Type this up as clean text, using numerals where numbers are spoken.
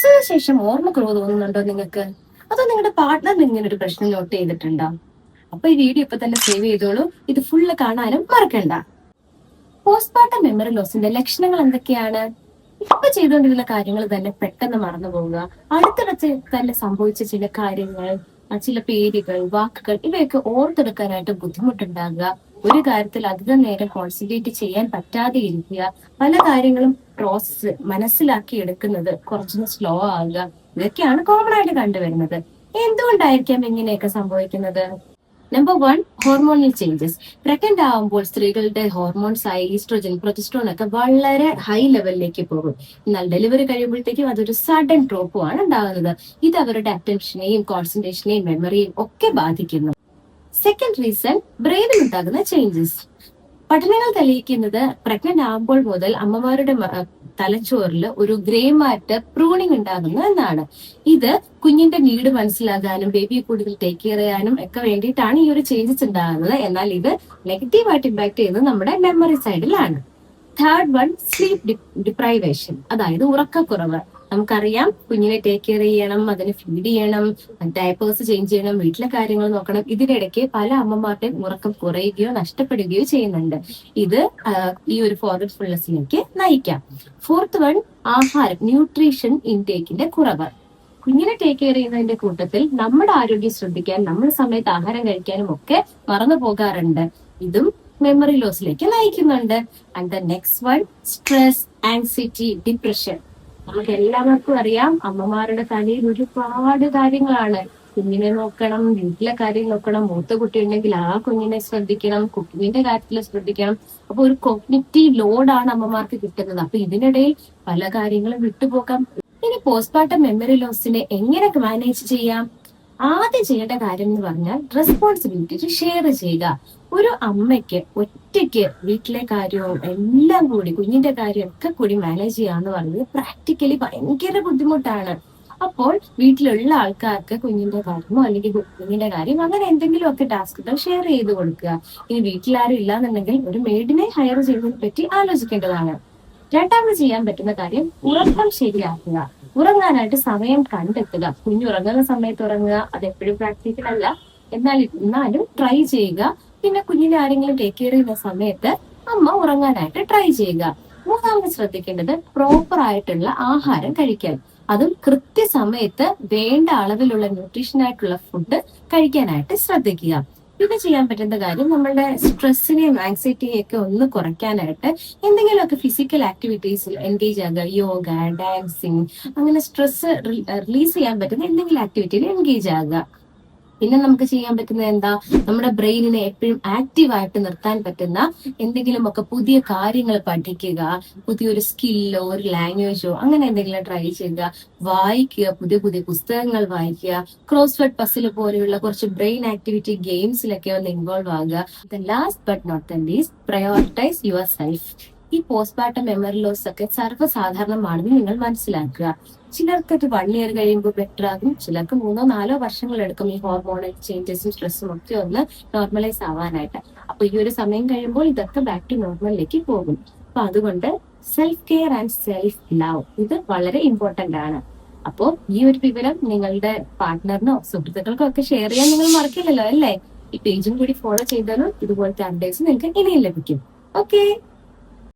പ്രസവശേഷം ഓർമ്മക്കുറവ് തോന്നുന്നുണ്ടോ നിങ്ങൾക്ക്? അതോ നിങ്ങളുടെ പാർട്ട്ണറിന് ഇങ്ങനെ ഒരു പ്രശ്നം നോട്ട് ചെയ്തിട്ടുണ്ടോ? അപ്പൊ ഈ വീഡിയോ ഇപ്പൊ തന്നെ സേവ് ചെയ്തോളൂ. ഇത് ഫുള്ള് കാണാനും മറക്കണ്ട. പോസ്റ്റ്മോർട്ടം മെമ്മറി ലോസിന്റെ ലക്ഷണങ്ങൾ എന്തൊക്കെയാണ്? ഇപ്പൊ ചെയ്തുകൊണ്ടിരുന്ന കാര്യങ്ങൾ തന്നെ പെട്ടെന്ന് മറന്നു പോവുക, അടുത്തിടത്ത് തന്നെ സംഭവിച്ച ചില കാര്യങ്ങൾ, ചില പേരുകൾ, വാക്കുകൾ ഇവയൊക്കെ ഓർത്തെടുക്കാനായിട്ട് ബുദ്ധിമുട്ടുണ്ടാകുക, ഒരു കാര്യത്തിൽ അധികം നേരം കോൺസെൻട്രേറ്റ് ചെയ്യാൻ പറ്റാതെ ഇരിക്കുക, പല കാര്യങ്ങളും പ്രോസസ്സ് മനസ്സിലാക്കി എടുക്കുന്നത് കുറച്ചൊന്ന് സ്ലോ ആകുക, ഇതൊക്കെയാണ് കോമൺ ആയിട്ട് കണ്ടുവരുന്നത്. എന്തുകൊണ്ടായിരിക്കാം ഇങ്ങനെയൊക്കെ സംഭവിക്കുന്നത്? Number 1, hormonal changes. പ്രഗ്നന്റ് ആവുമ്പോൾ സ്ത്രീകളുടെ ഹോർമോൺസ് ആയ ഈസ്ട്രോജൻ, പ്രൊജസ്ട്രോൺ ഒക്കെ വളരെ ഹൈ ലെവലിലേക്ക് പോകും. എന്നാൽ ഡെലിവറി കഴിയുമ്പോഴത്തേക്കും അതൊരു സഡൻ ഡ്രോപ്പുമാണ് ഉണ്ടാകുന്നത്. ഇത് അവരുടെ അറ്റൻഷനെയും കോൺസെൻട്രേഷനെയും മെമ്മറിയും ഒക്കെ ബാധിക്കുന്നു. സെക്കൻഡ് റീസൺ, ബ്രെയിനിൽ ഉണ്ടാകുന്ന ചേഞ്ചസ്. പഠനങ്ങൾ തെളിയിക്കുന്നത് പ്രഗ്നന്റ് ആകുമ്പോൾ മുതൽ അമ്മമാരുടെ തലച്ചോറിൽ ഒരു ഗ്രേ മാറ്റർ പ്രൂണിങ് ഉണ്ടാകുന്നു എന്നാണ്. ഇത് കുഞ്ഞിന്റെ നീഡ് മനസ്സിലാകാനും ബേബിയെ കൂടുതൽ ടേക്ക് കെയർ ചെയ്യാനും ഒക്കെ വേണ്ടിയിട്ടാണ് ഈ ഒരു ചേഞ്ചസ് ഉണ്ടാകുന്നത്. എന്നാൽ ഇത് നെഗറ്റീവായിട്ട് ഇമ്പാക്ട് ചെയ്യുന്നത് നമ്മുടെ മെമ്മറി സൈഡിലാണ്. തേർഡ് വൺ, സ്ലീപ്പ് ഡിപ്രൈവേഷൻ, അതായത് ഉറക്കക്കുറവ്. നമുക്കറിയാം, കുഞ്ഞിനെ ടേക്ക് കെയർ ചെയ്യണം, അതിന് ഫീഡ് ചെയ്യണം, ഡയപ്പേഴ്സ് ചേഞ്ച് ചെയ്യണം, വീട്ടിലെ കാര്യങ്ങൾ നോക്കണം. ഇതിനിടയ്ക്ക് പല അമ്മമാരുടെയും ഉറക്കം കുറയുകയോ നഷ്ടപ്പെടുകയോ ചെയ്യുന്നുണ്ട്. ഇത് ഈ ഒരു ഫോർഗറ്റ്ഫുൾനെസ്സിലേക്ക് നയിക്കാം. ഫോർത്ത് വൺ, ആഹാരം, ന്യൂട്രീഷൻ ഇൻടേക്കിന്റെ കുറവ്. കുഞ്ഞിനെ ടേക്ക് കെയർ ചെയ്യുന്നതിന്റെ കൂട്ടത്തിൽ നമ്മുടെ ആരോഗ്യം ശ്രദ്ധിക്കാൻ, നമ്മുടെ സമയത്ത് ആഹാരം കഴിക്കാനും ഒക്കെ മറന്നു പോകാറുണ്ട്. ഇതും മെമ്മറി ലോസിലേക്ക് നയിക്കുന്നുണ്ട്. And the next one, stress, anxiety, depression. നമുക്ക് എല്ലാവർക്കും അറിയാം, അമ്മമാരുടെ തലയിൽ ഒരുപാട് കാര്യങ്ങളാണ്. കുഞ്ഞിനെ നോക്കണം, വീട്ടിലെ കാര്യം നോക്കണം, മൂത്ത കുട്ടി ഉണ്ടെങ്കിൽ ആ കുഞ്ഞിനെ ശ്രദ്ധിക്കണം, കുക്കിങ്ങിന്റെ കാര്യത്തിൽ ശ്രദ്ധിക്കണം. അപ്പൊ ഒരു കോഗ്നിറ്റീവ് ലോഡാണ് അമ്മമാർക്ക് കിട്ടുന്നത്. അപ്പൊ ഇതിനിടയിൽ പല കാര്യങ്ങളും വിട്ടുപോകാം. ഇനി പോസ്റ്റ്മോർട്ടം മെമ്മറി ലോസിനെ എങ്ങനെ മാനേജ് ചെയ്യാം? ആദ്യം ചെയ്യേണ്ട കാര്യം എന്ന് പറഞ്ഞാൽ റെസ്പോൺസിബിലിറ്റി ഷെയർ ചെയ്യുക. ഒരു അമ്മയ്ക്ക് ഒറ്റയ്ക്ക് വീട്ടിലെ കാര്യവും എല്ലാം കൂടി, കുഞ്ഞിന്റെ കാര്യം ഒക്കെ കൂടി മാനേജ് ചെയ്യാന്ന് പറയുന്നത് പ്രാക്ടിക്കലി ഭയങ്കര ബുദ്ധിമുട്ടാണ്. അപ്പോൾ വീട്ടിലുള്ള ആൾക്കാർക്ക് കുഞ്ഞിന്റെ കാര്യമോ അല്ലെങ്കിൽ കുഞ്ഞിന്റെ കാര്യം അങ്ങനെ എന്തെങ്കിലും ഒക്കെ ടാസ്കുകൾ ഷെയർ ചെയ്ത് കൊടുക്കുക. ഇനി വീട്ടിലാരും ഇല്ലാന്നുണ്ടെങ്കിൽ ഒരു മെയ്ഡിനെ ഹയർ ചെയ്യുന്നതിനെ പറ്റി ആലോചിക്കേണ്ടതാണ്. രണ്ടാമത് ചെയ്യാൻ പറ്റുന്ന കാര്യം ഉറക്കം ശരിയാക്കുക. ഉറങ്ങാനായിട്ട് സമയം കണ്ടെത്തുക. കുഞ്ഞുറങ്ങുന്ന സമയത്ത് ഉറങ്ങുക, അത് എപ്പോഴും പ്രാക്ടിക്കൽ അല്ല, എന്നാലും ട്രൈ ചെയ്യുക. പിന്നെ കുഞ്ഞിനെ ആരെങ്കിലും ടേക്ക് കെയർ ചെയ്യുന്ന സമയത്ത് അമ്മ ഉറങ്ങാനായിട്ട് ട്രൈ ചെയ്യുക. മൂന്നാമത് ശ്രദ്ധിക്കേണ്ടത് പ്രോപ്പർ ആയിട്ടുള്ള ആഹാരം കഴിക്കാൻ. അതും കൃത്യസമയത്ത് വേണ്ട അളവിലുള്ള ന്യൂട്രീഷൻ ആയിട്ടുള്ള ഫുഡ് കഴിക്കാനായിട്ട് ശ്രദ്ധിക്കുക. പിന്നെ ചെയ്യാൻ പറ്റുന്ന കാര്യം, നമ്മളുടെ സ്ട്രെസ്സിനെയും ആങ്സൈറ്റിയെയും ഒക്കെ ഒന്ന് കുറയ്ക്കാനായിട്ട് എന്തെങ്കിലുമൊക്കെ ഫിസിക്കൽ ആക്ടിവിറ്റീസിൽ എൻഗേജ് ആകുക. യോഗ, ഡാൻസിങ്, അങ്ങനെ സ്ട്രെസ് റിലീസ് ചെയ്യാൻ പറ്റുന്ന എന്തെങ്കിലും ആക്ടിവിറ്റിയിൽ എൻഗേജ് ആകുക. പിന്നെ നമുക്ക് ചെയ്യാൻ പറ്റുന്നത് എന്താ? നമ്മുടെ ബ്രെയിനിനെ എപ്പോഴും ആക്റ്റീവായിട്ട് നിർത്താൻ പറ്റുന്ന എന്തെങ്കിലുമൊക്കെ പുതിയ കാര്യങ്ങൾ പഠിക്കുക. പുതിയൊരു സ്കില്ലോ ഒരു ലാംഗ്വേജോ അങ്ങനെ എന്തെങ്കിലും ട്രൈ ചെയ്യുക. വായിക്കുക, പുതിയ പുതിയ പുസ്തകങ്ങൾ വായിക്കുക. ക്രോസ്വേർഡ് പസിൽ പോലെയുള്ള കുറച്ച് ബ്രെയിൻ ആക്ടിവിറ്റി ഗെയിംസിലൊക്കെ ഒന്ന് ഇൻവോൾവ് ആകുക. The last but not the least, prioritize yourself. ഈ പോസ്റ്റ്മോർട്ടം മെമ്മറി ലോസ് ഒക്കെ സർവ്വസാധാരണമാണെന്ന് നിങ്ങൾ മനസ്സിലാക്കുക. ചിലർക്ക് ഒരു 1 ഇയർ കഴിയുമ്പോൾ ബെറ്റർ ആകും, ചിലർക്ക് 3-4 വർഷങ്ങൾ എടുക്കും ഈ ഹോർമോണൽ ചേഞ്ചസും സ്ട്രെസ്സും ഒക്കെ ഒന്ന് നോർമലൈസ് ആവാനായിട്ട്. അപ്പൊ ഈ ഒരു സമയം കഴിയുമ്പോൾ ഇതൊക്കെ ബാക്ക് ടു നോർമലിലേക്ക് പോകും. അപ്പൊ അതുകൊണ്ട് self care and self love ഇത് വളരെ ഇമ്പോർട്ടന്റ് ആണ്. അപ്പോ ഈ ഒരു വിവരം നിങ്ങളുടെ പാർട്ട്ണറിനോ സുഹൃത്തുക്കൾക്കോ ഒക്കെ ഷെയർ ചെയ്യാൻ നിങ്ങൾ മറക്കില്ലല്ലോ, അല്ലേ? ഈ പേജും കൂടി ഫോളോ ചെയ്താലും ഇതുപോലത്തെ അപ്ഡേറ്റ്സ് നിങ്ങൾക്ക് ഇനിയും ലഭിക്കും. ഓക്കെ.